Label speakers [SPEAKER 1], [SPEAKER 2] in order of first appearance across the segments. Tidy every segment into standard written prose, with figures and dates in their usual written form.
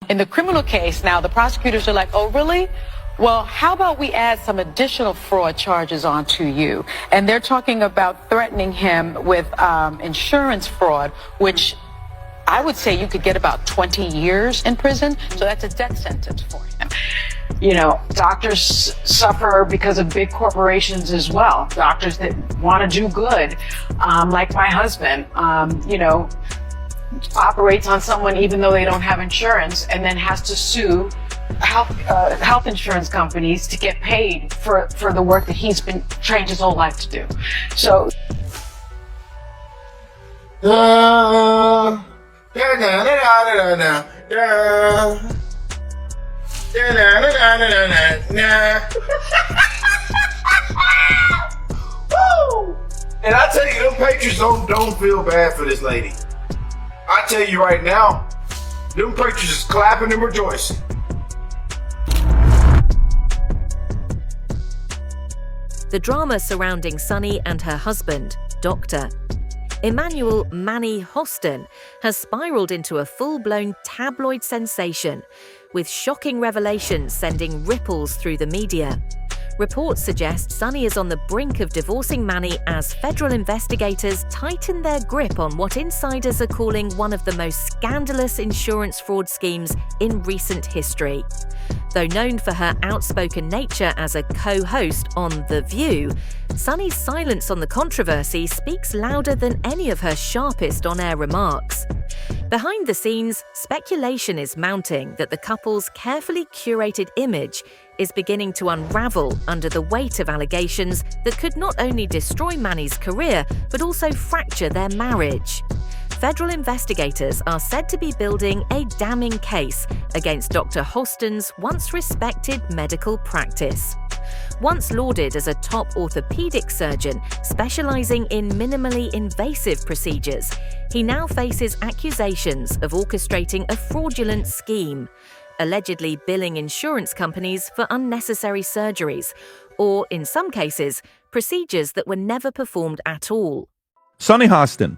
[SPEAKER 1] In the criminal case, now the prosecutors are like, oh, really? Well, how about we add some additional fraud charges onto you? And they're talking about threatening him with insurance fraud, which I would say you could get about 20 years in prison. So that's a death sentence for him.
[SPEAKER 2] You know, doctors suffer because of big corporations as well. Doctors that want to do good, like my husband, operates on someone even though they don't have insurance, and then has to sue health insurance companies to get paid for the work that he's been trained his whole life to do. So.
[SPEAKER 3] And I tell you, them patriots don't feel bad for this lady. I tell you right now, them patriots is clapping and rejoicing.
[SPEAKER 4] The drama surrounding Sunny and her husband, Dr. Emmanuel "Manny" Hostin, has spiraled into a full-blown tabloid sensation, with shocking revelations sending ripples through the media. Reports suggest Sunny is on the brink of divorcing Manny as federal investigators tighten their grip on what insiders are calling one of the most scandalous insurance fraud schemes in recent history. Though known for her outspoken nature as a co-host on The View, Sunny's silence on the controversy speaks louder than any of her sharpest on-air remarks. Behind the scenes, speculation is mounting that the couple's carefully curated image is beginning to unravel under the weight of allegations that could not only destroy Manny's career, but also fracture their marriage. Federal investigators are said to be building a damning case against Dr. Hostin's once respected medical practice. Once lauded as a top orthopedic surgeon specializing in minimally invasive procedures, he now faces accusations of orchestrating a fraudulent scheme, allegedly billing insurance companies for unnecessary surgeries, or, in some cases, procedures that were never performed at all.
[SPEAKER 5] Sunny Hostin,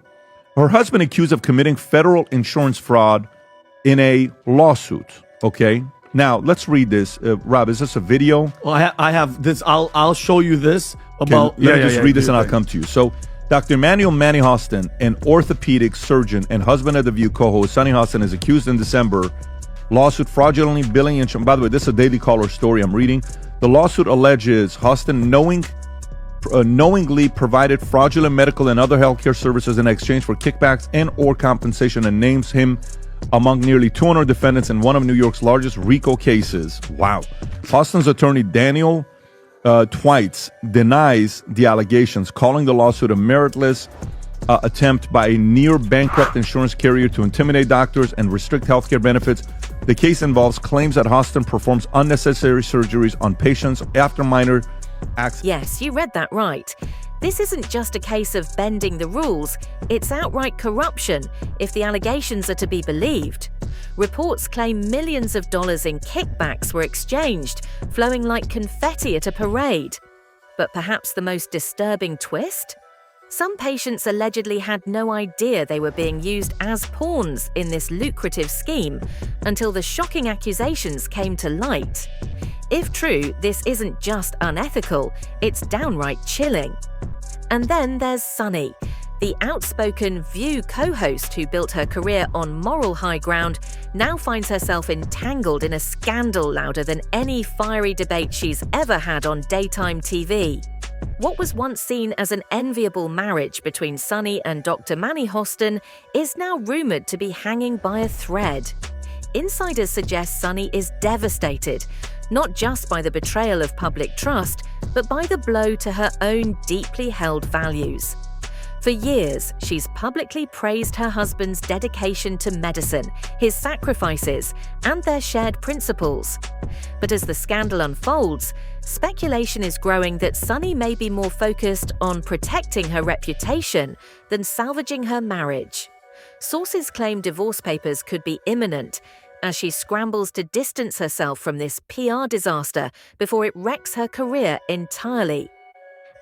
[SPEAKER 5] her husband accused of committing federal insurance fraud in a lawsuit. Okay, now let's read this. Rob, is this a video?
[SPEAKER 6] Well, I have this. I'll show you this about.
[SPEAKER 5] Let me just read this and I'll come to you. So, Dr. Emmanuel "Manny" Hostin, an orthopedic surgeon and husband of The View co-host Sunny Hostin, is accused in December lawsuit fraudulently billing insurance. By the way, this is a Daily Caller story I'm reading. The lawsuit alleges Hostin knowingly provided fraudulent medical and other healthcare services in exchange for kickbacks and or compensation, and names him among nearly 200 defendants in one of New York's largest RICO cases. Wow. Hostin's attorney, Daniel Twites, denies the allegations, calling the lawsuit a meritless attempt by a near-bankrupt insurance carrier to intimidate doctors and restrict healthcare benefits. The case involves claims that Hostin performs unnecessary surgeries on patients after minor accidents.
[SPEAKER 4] Yes, you read that right. This isn't just a case of bending the rules, it's outright corruption, if the allegations are to be believed. Reports claim millions of dollars in kickbacks were exchanged, flowing like confetti at a parade. But perhaps the most disturbing twist? Some patients allegedly had no idea they were being used as pawns in this lucrative scheme until the shocking accusations came to light. If true, this isn't just unethical, it's downright chilling. And then there's Sunny, the outspoken View co-host who built her career on moral high ground, now finds herself entangled in a scandal louder than any fiery debate she's ever had on daytime TV. What was once seen as an enviable marriage between Sunny and Dr. Manny Hostin is now rumored to be hanging by a thread. Insiders suggest Sunny is devastated, not just by the betrayal of public trust, but by the blow to her own deeply held values. For years, she's publicly praised her husband's dedication to medicine, his sacrifices, and their shared principles. But as the scandal unfolds, speculation is growing that Sunny may be more focused on protecting her reputation than salvaging her marriage. Sources claim divorce papers could be imminent as she scrambles to distance herself from this PR disaster before it wrecks her career entirely.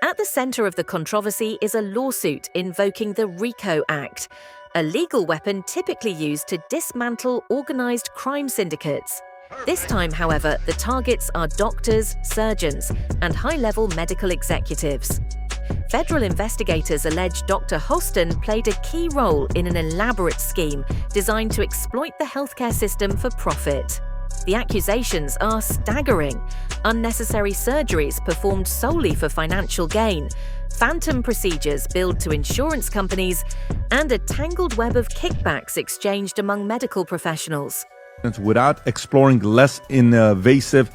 [SPEAKER 4] At the center of the controversy is a lawsuit invoking the RICO Act, a legal weapon typically used to dismantle organized crime syndicates. This time, however, the targets are doctors, surgeons, and high-level medical executives. Federal investigators allege Dr. Hostin played a key role in an elaborate scheme designed to exploit the healthcare system for profit. The accusations are staggering. Unnecessary surgeries performed solely for financial gain, phantom procedures billed to insurance companies, and a tangled web of kickbacks exchanged among medical professionals.
[SPEAKER 5] Without exploring less invasive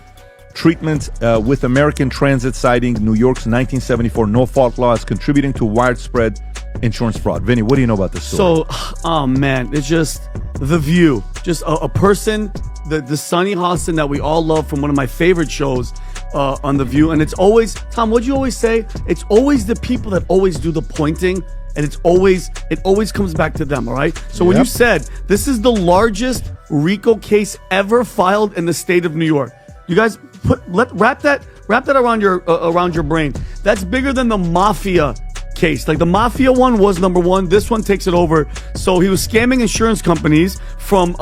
[SPEAKER 5] treatments, with American Transit citing New York's 1974 no-fault law as contributing to widespread insurance fraud. Vinny, what do you know about this story?
[SPEAKER 6] So, oh man, it's just The View. Just a person, the Sunny Hostin that we all love from one of my favorite shows on The View. And it's always, Tom, what'd you always say? It's always the people that always do the pointing, and it always comes back to them, all right? So when you said this is the largest RICO case ever filed in the state of New York, you guys wrap that around your brain. That's bigger than the mafia case. Like the mafia one was number one. This one takes it over. So he was scamming insurance companies from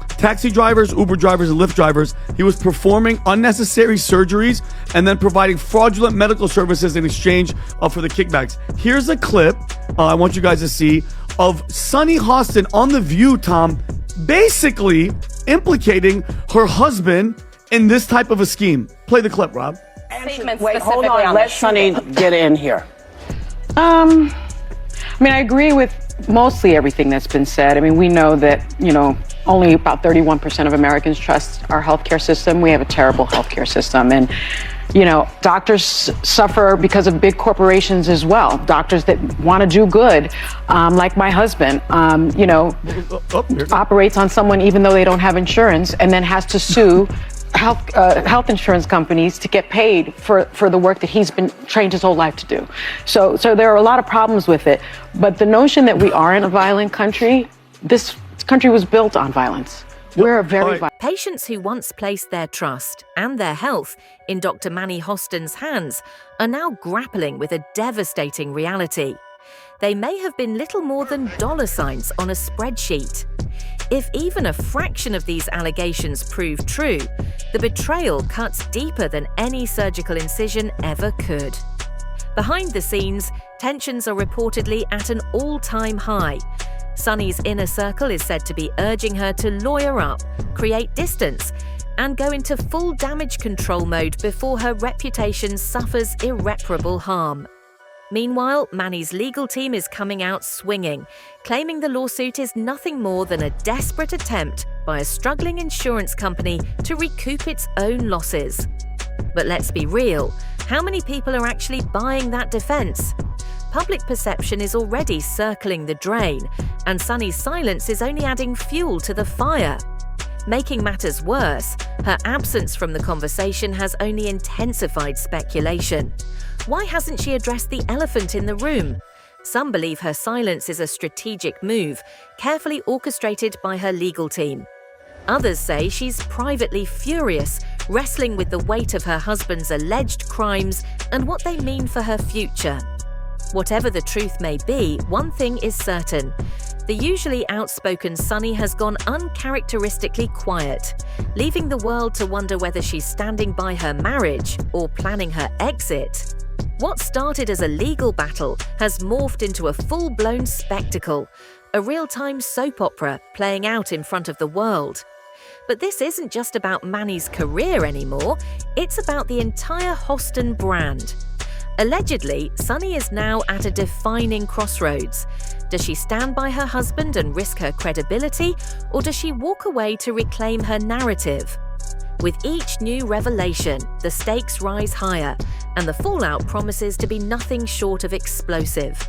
[SPEAKER 6] taxi drivers, Uber drivers, and Lyft drivers. He was performing unnecessary surgeries and then providing fraudulent medical services in exchange for the kickbacks. Here's a clip I want you guys to see of Sunny Hostin on The View, Tom, basically implicating her husband in this type of a scheme. Play the clip, Rob.
[SPEAKER 7] Wait, hold on. Let Sunny get in here.
[SPEAKER 2] I mean, I agree with mostly everything that's been said. I mean, we know that, only about 31% of Americans trust our healthcare system. We have a terrible healthcare system. And, doctors suffer because of big corporations as well. Doctors that want to do good, like my husband, operates on someone even though they don't have insurance and then has to sue health insurance companies to get paid for the work that he's been trained his whole life to do. So there are a lot of problems with it. But the notion that we are in a violent country, this country was built on violence. We're a very violent.
[SPEAKER 4] Patients who once placed their trust and their health in Dr. Manny Hostin's hands are now grappling with a devastating reality. They may have been little more than dollar signs on a spreadsheet. If even a fraction of these allegations prove true, the betrayal cuts deeper than any surgical incision ever could. Behind the scenes, tensions are reportedly at an all-time high. Sunny's inner circle is said to be urging her to lawyer up, create distance, and go into full damage control mode before her reputation suffers irreparable harm. Meanwhile, Manny's legal team is coming out swinging, claiming the lawsuit is nothing more than a desperate attempt by a struggling insurance company to recoup its own losses. But let's be real, how many people are actually buying that defense? Public perception is already circling the drain, and Sunny's silence is only adding fuel to the fire. Making matters worse, her absence from the conversation has only intensified speculation. Why hasn't she addressed the elephant in the room? Some believe her silence is a strategic move, carefully orchestrated by her legal team. Others say she's privately furious, wrestling with the weight of her husband's alleged crimes and what they mean for her future. Whatever the truth may be, one thing is certain. The usually outspoken Sunny has gone uncharacteristically quiet, leaving the world to wonder whether she's standing by her marriage or planning her exit. What started as a legal battle has morphed into a full-blown spectacle, a real-time soap opera playing out in front of the world. But this isn't just about Manny's career anymore, it's about the entire Hostin brand. Allegedly, Sunny is now at a defining crossroads. Does she stand by her husband and risk her credibility, or does she walk away to reclaim her narrative? With each new revelation, the stakes rise higher, and the fallout promises to be nothing short of explosive.